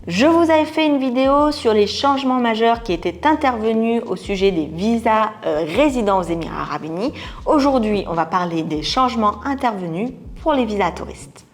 Je vous avais fait une vidéo sur les changements majeurs qui étaient intervenus au sujet des visas résidents aux Émirats Arabes Unis. Aujourd'hui, on va parler des changements intervenus pour les visas touristes.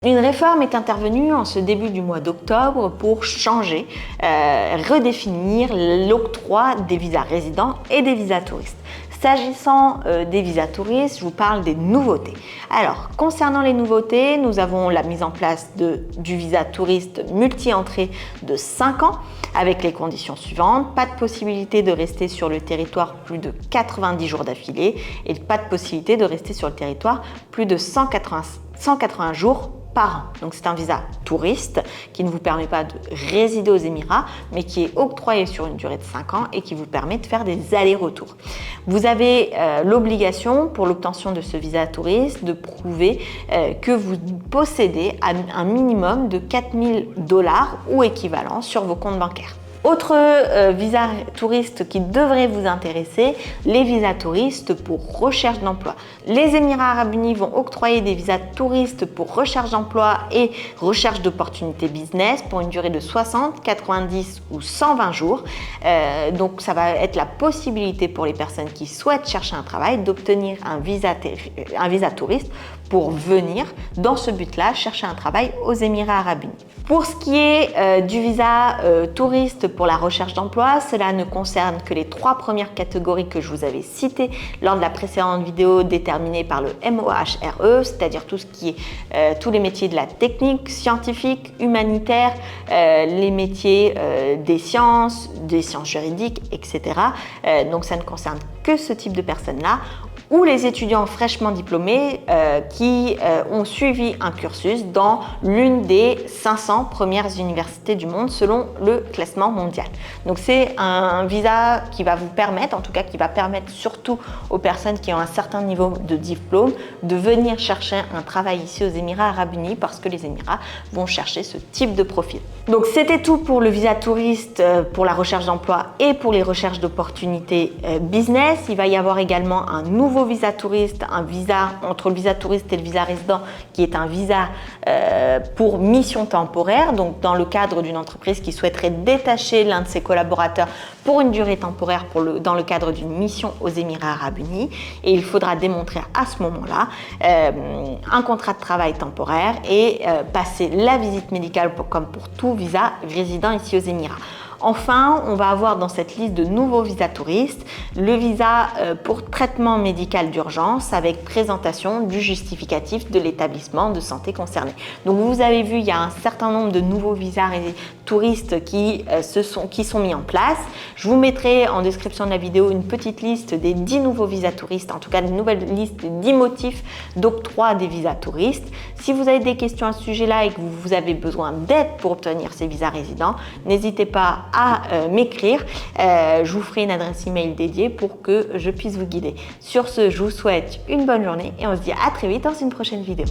Une réforme est intervenue en ce début du mois d'octobre pour changer, redéfinir l'octroi des visas résidents et des visas touristes. S'agissant des visas touristes, je vous parle des nouveautés. Alors, concernant les nouveautés, nous avons la mise en place du visa touriste multi-entrée de 5 ans avec les conditions suivantes. Pas de possibilité de rester sur le territoire plus de 90 jours d'affilée et pas de possibilité de rester sur le territoire plus de 180 jours par an. Donc c'est un visa touriste qui ne vous permet pas de résider aux Émirats, mais qui est octroyé sur une durée de 5 ans et qui vous permet de faire des allers-retours. Vous avez l'obligation pour l'obtention de ce visa touriste de prouver que vous possédez un minimum de 4 000 $ ou équivalent sur vos comptes bancaires. Autre visa touriste qui devrait vous intéresser, les visas touristes pour recherche d'emploi. Les Émirats Arabes Unis vont octroyer des visas touristes pour recherche d'emploi et recherche d'opportunités business pour une durée de 60, 90 ou 120 jours. Donc ça va être la possibilité pour les personnes qui souhaitent chercher un travail d'obtenir un visa touriste pour venir dans ce but-là chercher un travail aux Émirats Arabes Unis. Pour ce qui est du visa touriste pour la recherche d'emploi, cela ne concerne que les 3 premières catégories que je vous avais citées lors de la précédente vidéo déterminée par le MOHRE, c'est-à-dire tout ce qui est tous les métiers de la technique, scientifique, humanitaire, les métiers des sciences juridiques, etc. Donc ça ne concerne que ce type de personnes-là, ou les étudiants fraîchement diplômés qui ont suivi un cursus dans l'une des 500 premières universités du monde selon le classement mondial. Donc c'est un visa qui va vous permettre, en tout cas qui va permettre surtout aux personnes qui ont un certain niveau de diplôme de venir chercher un travail ici aux Émirats Arabes Unis parce que les Émirats vont chercher ce type de profil. Donc c'était tout pour le visa touriste pour la recherche d'emploi et pour les recherches d'opportunités business. Il va y avoir également un nouveau visa touriste, un visa entre le visa touriste et le visa résident qui est un visa pour mission temporaire, donc dans le cadre d'une entreprise qui souhaiterait détacher l'un de ses collaborateurs pour une durée temporaire dans le cadre d'une mission aux Émirats Arabes Unis, et il faudra démontrer à ce moment-là un contrat de travail temporaire et passer la visite médicale comme pour tout visa résident ici aux Émirats. Enfin, on va avoir dans cette liste de nouveaux visas touristes le visa pour traitement médical d'urgence avec présentation du justificatif de l'établissement de santé concerné. Donc vous avez vu, il y a un certain nombre de nouveaux visas touristes qui sont mis en place. Je vous mettrai en description de la vidéo une petite liste des 10 nouveaux visas touristes, en tout cas une nouvelle liste des 10 motifs d'octroi des visas touristes. Si vous avez des questions à ce sujet-là et que vous avez besoin d'aide pour obtenir ces visas résidents, n'hésitez pas à m'écrire. Je vous ferai une adresse email dédiée pour que je puisse vous guider. Sur ce, je vous souhaite une bonne journée et on se dit à très vite dans une prochaine vidéo.